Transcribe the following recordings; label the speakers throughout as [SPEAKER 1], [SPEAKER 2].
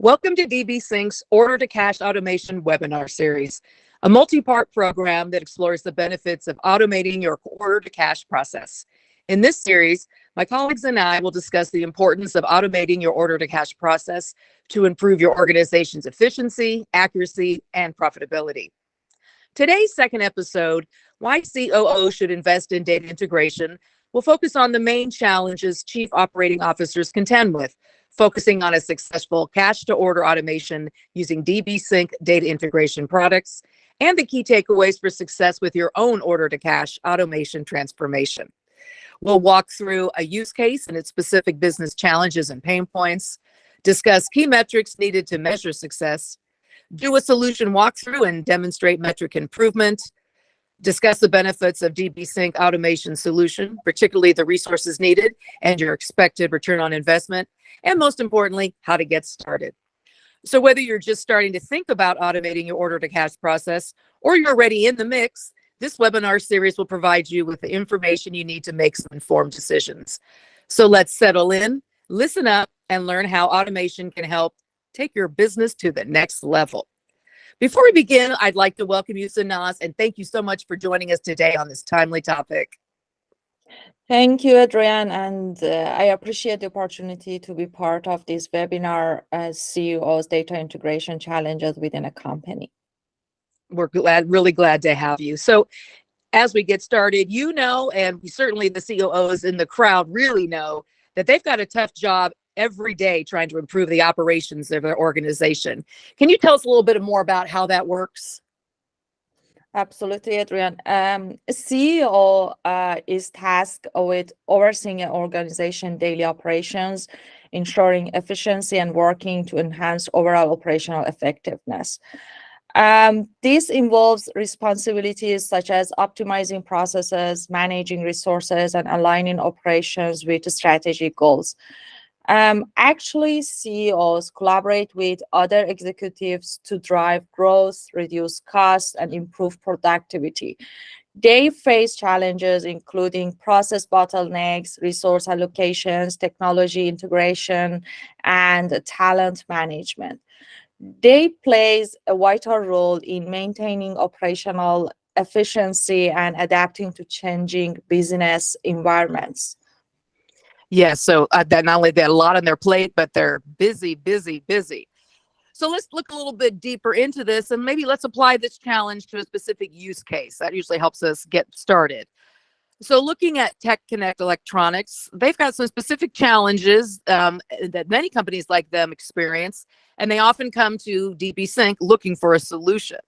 [SPEAKER 1] Welcome to DB Sync's Order to Cash Automation webinar series, a multi-part program that explores the benefits of automating your order to cash process. In this series, my colleagues and I will discuss the importance of automating your order to cash process to improve your organization's efficiency, accuracy, and profitability. Today's second episode, Why COO Should Invest in Data Integration, will focus on the main challenges chief operating officers contend with, focusing on a successful cash-to-order automation using DB Sync data integration products, and the key takeaways for success with your own order-to-cash automation transformation. We'll walk through a use case and its specific business challenges and pain points, discuss key metrics needed to measure success, do a solution walkthrough and demonstrate metric improvement, discuss the benefits of DB Sync automation solution, particularly the resources needed and your expected return on investment, and most importantly, how to get started. So whether you're just starting to think about automating your order to cash process or you're already in the mix, this webinar series will provide you with the information you need to make some informed decisions. So let's settle in, listen up, and learn how automation can help take your business to the next level. Before we begin, I'd like to welcome you, Sanaz, and thank you so much for joining us today on this timely topic.
[SPEAKER 2] Thank you, Adrienne, and I appreciate the opportunity to be part of this webinar as CEO's data integration challenges within a company.
[SPEAKER 1] We're really glad to have you. So as we get started, you know, and certainly the COOs in the crowd really know that they've got a tough job every day trying to improve the operations of their organization. Can you tell us a little bit more about how that works?
[SPEAKER 2] Absolutely, Adrienne. A CEO is tasked with overseeing an organization's daily operations, ensuring efficiency and working to enhance overall operational effectiveness. This involves responsibilities such as optimizing processes, managing resources, and aligning operations with strategic goals. Actually, CEOs collaborate with other executives to drive growth, reduce costs, and improve productivity. They face challenges including process bottlenecks, resource allocations, technology integration, and talent management. They play a vital role in maintaining operational efficiency and adapting to changing business environments.
[SPEAKER 1] Yeah, so that not only they have a lot on their plate, but they're busy. So let's look a little bit deeper into this, and maybe let's apply this challenge to a specific use case. That usually helps us get started. So looking at Tech Connect Electronics, they've got some specific challenges that many companies like them experience, and they often come to DB Sync looking for a solution.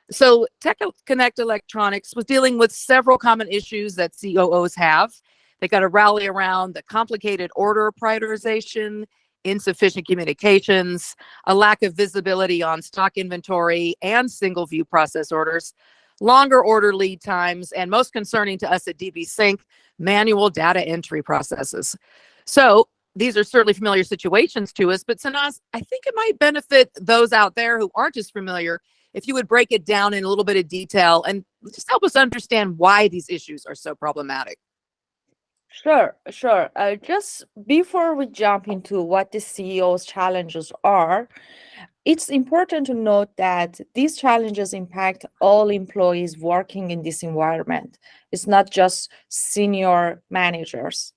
[SPEAKER 1] So Tech Connect Electronics was dealing with several common issues that COOs have. They got to rally around the complicated order prioritization, insufficient communications, a lack of visibility on stock inventory and single view process orders, longer order lead times, and most concerning to us at DB Sync, manual data entry processes. So these are certainly familiar situations to us, but Sanaz, I think it might benefit those out there who aren't as familiar if you would break it down in a little bit of detail and just help us understand why these issues are so problematic.
[SPEAKER 2] Sure. Just before we jump into what the CEO's challenges are, it's important to note that these challenges impact all employees working in this environment. It's not just senior managers.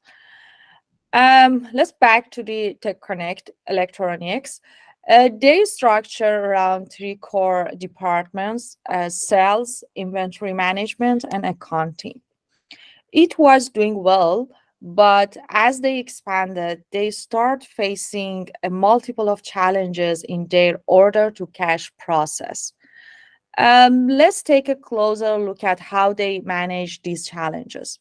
[SPEAKER 2] Let's back to the Tech Connect Electronics. They structure around three core departments: sales, inventory management, and accounting. It was doing well, but as they expanded, they start facing a multiple of challenges in their order to cash process. Let's take a closer look at how they manage these challenges.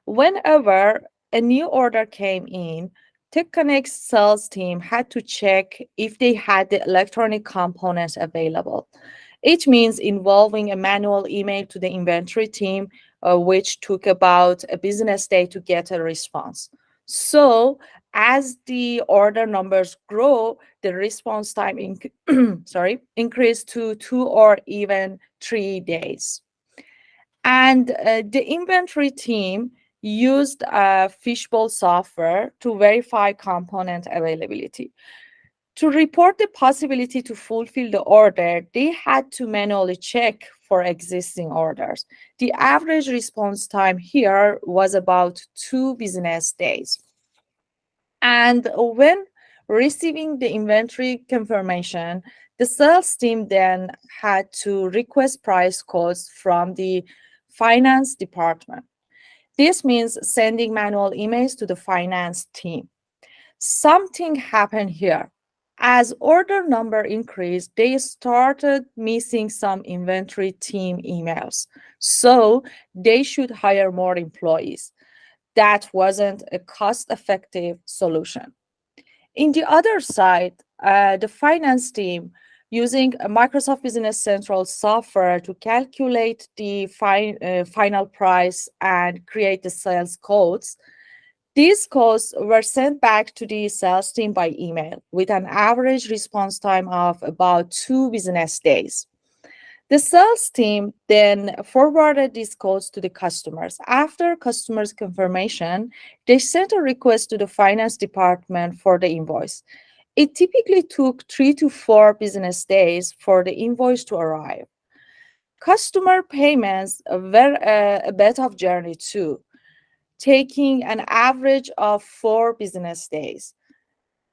[SPEAKER 2] Whenever a new order came in, TechConnect's sales team had to check if they had the electronic components available. It means involving a manual email to the inventory team, which took about a business day to get a response. So as the order numbers grow, the response time increased to 2 or even 3 days. And the inventory team used fishbowl software to verify component availability. To report the possibility to fulfill the order, they had to manually check for existing orders. The average response time here was about 2 business days. And when receiving the inventory confirmation, the sales team then had to request price quotes from the finance department. This means sending manual emails to the finance team. Something happened here. As order number increased, they started missing some inventory team emails. So they should hire more employees. That wasn't a cost-effective solution. In the other side, the finance team using a Microsoft Business Central software to calculate the final price and create the sales codes. These codes were sent back to the sales team by email with an average response time of about 2 business days. The sales team then forwarded these codes to the customers. After customers' confirmation, they sent a request to the finance department for the invoice. It typically took 3 to 4 business days for the invoice to arrive. Customer payments were a bit of journey too, taking an average of 4 business days.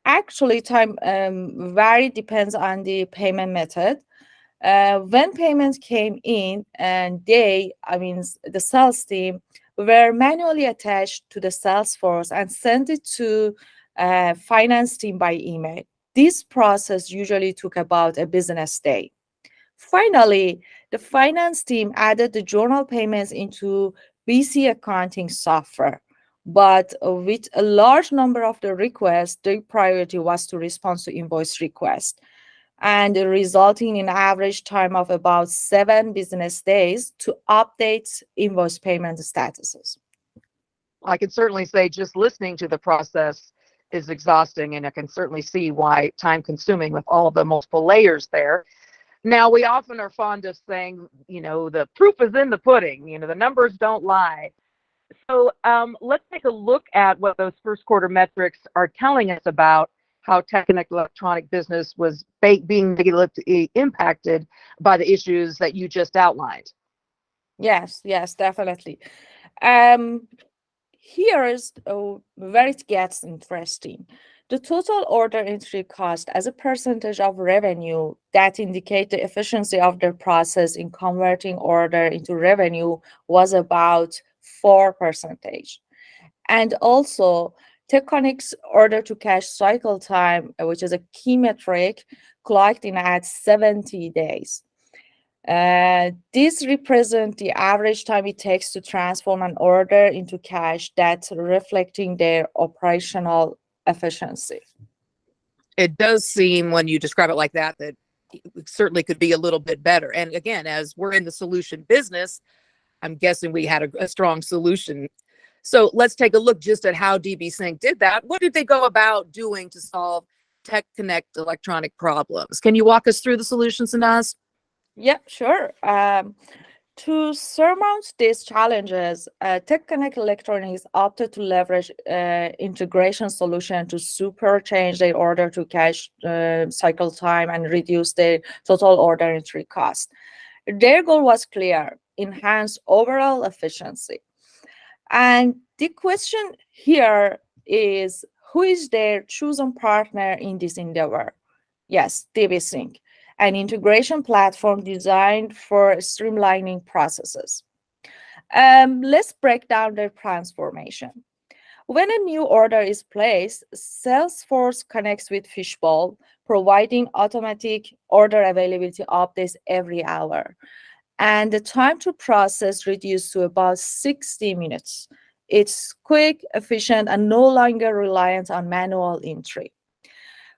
[SPEAKER 2] Actually, time varied depends on the payment method. When payments came in, and the sales team, were manually attached to the Salesforce and sent it to finance team by email. This process usually took about a business day. Finally, the finance team added the journal payments into BC accounting software. But with a large number of the requests, the priority was to respond to invoice requests, and resulting in average time of about 7 business days to update invoice payment statuses.
[SPEAKER 1] I can certainly say just listening to the process is exhausting, and I can certainly see why time consuming with all the multiple layers there. Now, we often are fond of saying, the proof is in the pudding, the numbers don't lie. So let's take a look at what those first quarter metrics are telling us about how Tech Connect electronic business was being negatively impacted by the issues that you just outlined.
[SPEAKER 2] Yes, definitely. Um, Here is where it gets interesting. The total order entry cost as a percentage of revenue that indicate the efficiency of the process in converting order into revenue was about 4%. And also, TechConnect's order to cash cycle time, which is a key metric, clocked in at 70 days. This represents the average time it takes to transform an order into cash, that's reflecting their operational efficiency.
[SPEAKER 1] It does seem, when you describe it like that it certainly could be a little bit better. And again, as we're in the solution business, I'm guessing we had a strong solution. So let's take a look just at how DB Sync did that. What did they go about doing to solve Tech Connect electronic problems? Can you walk us through the solutions, Sanaz?
[SPEAKER 2] Yeah, sure. To surmount these challenges, Tech Connect Electronics opted to leverage integration solution to change their order to cash cycle time and reduce their total order entry cost. Their goal was clear: enhance overall efficiency. And the question here is, who is their chosen partner in this endeavor? Yes, DB Sync, an integration platform designed for streamlining processes. Let's break down their transformation. When a new order is placed, Salesforce connects with Fishbowl, providing automatic order availability updates every hour. And the time to process reduced to about 60 minutes. It's quick, efficient, and no longer reliant on manual entry.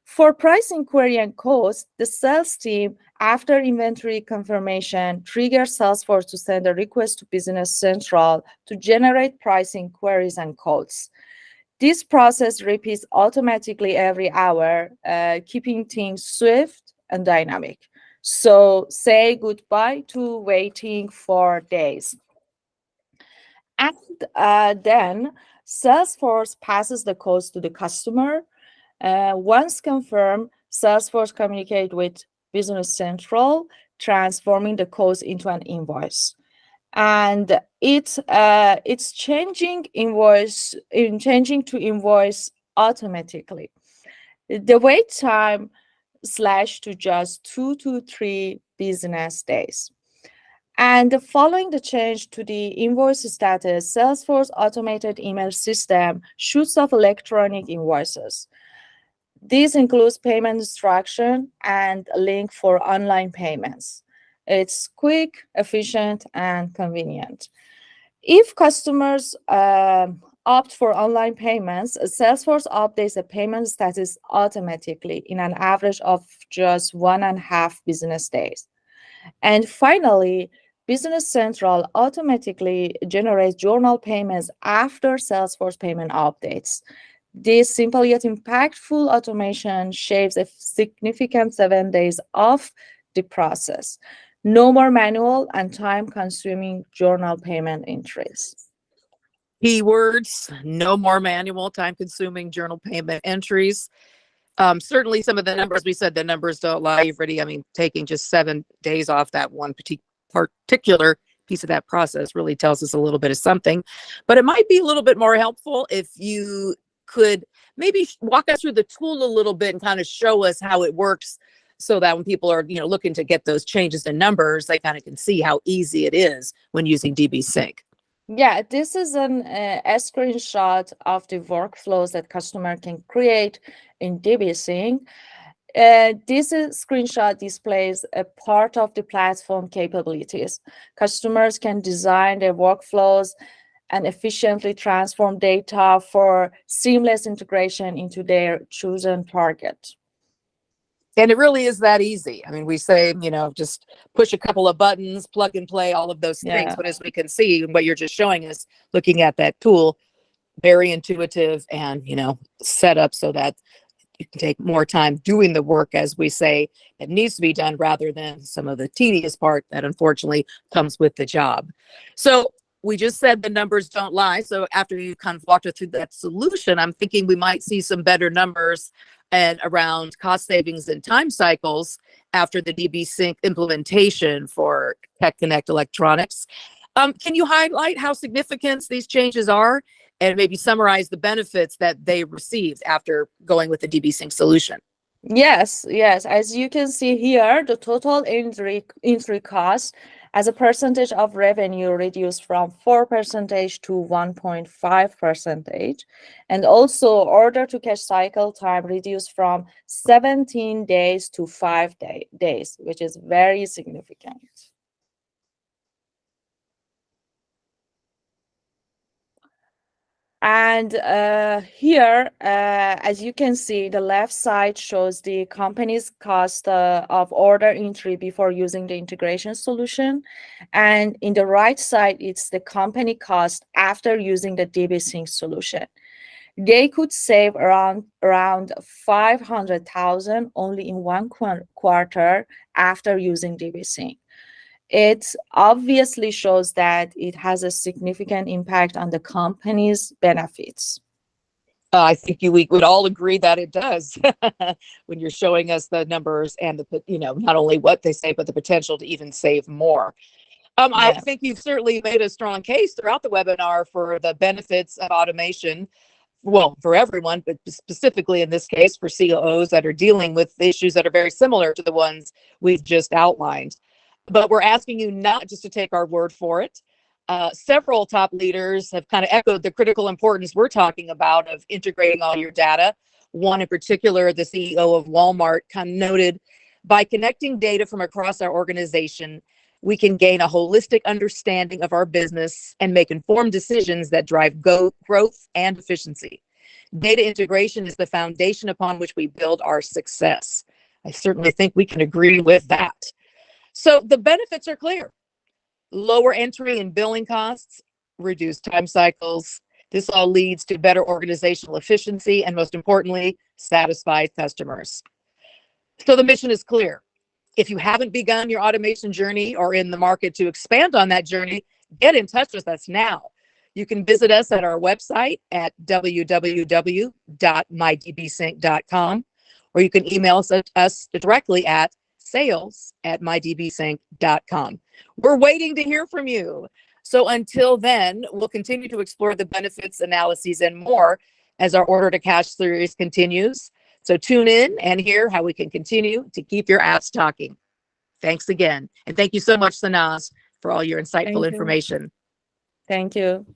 [SPEAKER 2] For price inquiry and cost, the sales team, after inventory confirmation, triggers Salesforce to send a request to Business Central to generate price inquiries and quotes. This process repeats automatically every hour, keeping things swift and dynamic. So say goodbye to waiting for days. And then Salesforce passes the codes to the customer. Once confirmed, Salesforce communicate with Business Central, transforming the codes into an invoice. And it's changing to invoice automatically. The wait time slashed to just 2 to 3 business days. And following the change to the invoice status, Salesforce automated email system shoots off electronic invoices. This includes payment instruction and a link for online payments. It's quick, efficient, and convenient. If customers opt for online payments, Salesforce updates the payment status automatically in an average of just 1.5 business days. And finally, Business Central automatically generates journal payments after Salesforce payment updates. This simple yet impactful automation shaves a significant 7 days off the process. No more manual and time-consuming journal payment entries.
[SPEAKER 1] Keywords, no more manual, time-consuming journal payment entries. Certainly some of the numbers, we said the numbers don't lie. You've already, taking just 7 days off that one particular piece of that process really tells us a little bit of something. But it might be a little bit more helpful if you could maybe walk us through the tool a little bit and kind of show us how it works, so that when people are looking to get those changes in numbers, they kind of can see how easy it is when using DB Sync.
[SPEAKER 2] Yeah, this is a screenshot of the workflows that customer can create in DB Sync. This screenshot displays a part of the platform capabilities. Customers can design their workflows and efficiently transform data for seamless integration into their chosen target.
[SPEAKER 1] And it really is that easy. We say, just push a couple of buttons, plug and play, all of those things.
[SPEAKER 2] Yeah.
[SPEAKER 1] But as we can see, what you're just showing us, looking at that tool, very intuitive and, set up so that you can take more time doing the work, as we say, that needs to be done, rather than some of the tedious part that unfortunately comes with the job. So we just said the numbers don't lie. So after you kind of walked us through that solution, I'm thinking we might see some better numbers and around cost savings and time cycles after the DB Sync implementation for Tech Connect Electronics. Can you highlight how significant these changes are and maybe summarize the benefits that they received after going with the DB Sync solution?
[SPEAKER 2] Yes. As you can see here, the total entry cost as a percentage of revenue reduced from 4% to 1.5%. And also order to cash cycle time reduced from 17 days to 5 days, which is very significant. And here, as you can see, the left side shows the company's cost of order entry before using the integration solution. And in the right side, it's the company cost after using the DB Sync solution. They could save around 500,000 only in one quarter after using DB Sync. It obviously shows that it has a significant impact on the company's benefits.
[SPEAKER 1] I think we would all agree that it does when you're showing us the numbers and the, not only what they save, but the potential to even save more. I think you've certainly made a strong case throughout the webinar for the benefits of automation. Well, for everyone, but specifically in this case for COOs that are dealing with issues that are very similar to the ones we've just outlined. But we're asking you not just to take our word for it. Several top leaders have kind of echoed the critical importance we're talking about of integrating all your data. One in particular, the CEO of Walmart, kind of noted, by connecting data from across our organization, we can gain a holistic understanding of our business and make informed decisions that drive growth and efficiency. Data integration is the foundation upon which we build our success. I certainly think we can agree with that. So the benefits are clear. Lower entry and billing costs, reduced time cycles. This all leads to better organizational efficiency and, most importantly, satisfied customers. So the mission is clear. If you haven't begun your automation journey or in the market to expand on that journey, get in touch with us now. You can visit us at our website at www.mydbsync.com, or you can email us directly at sales@mydbsync.com. We're waiting to hear from you. So until then, we'll continue to explore the benefits, analyses, and more as our Order to Cash series continues. So tune in and hear how we can continue to keep your apps talking. Thanks again. And thank you so much, Sanaz, for all your insightful
[SPEAKER 2] Thank you.
[SPEAKER 1] information.
[SPEAKER 2] Thank you.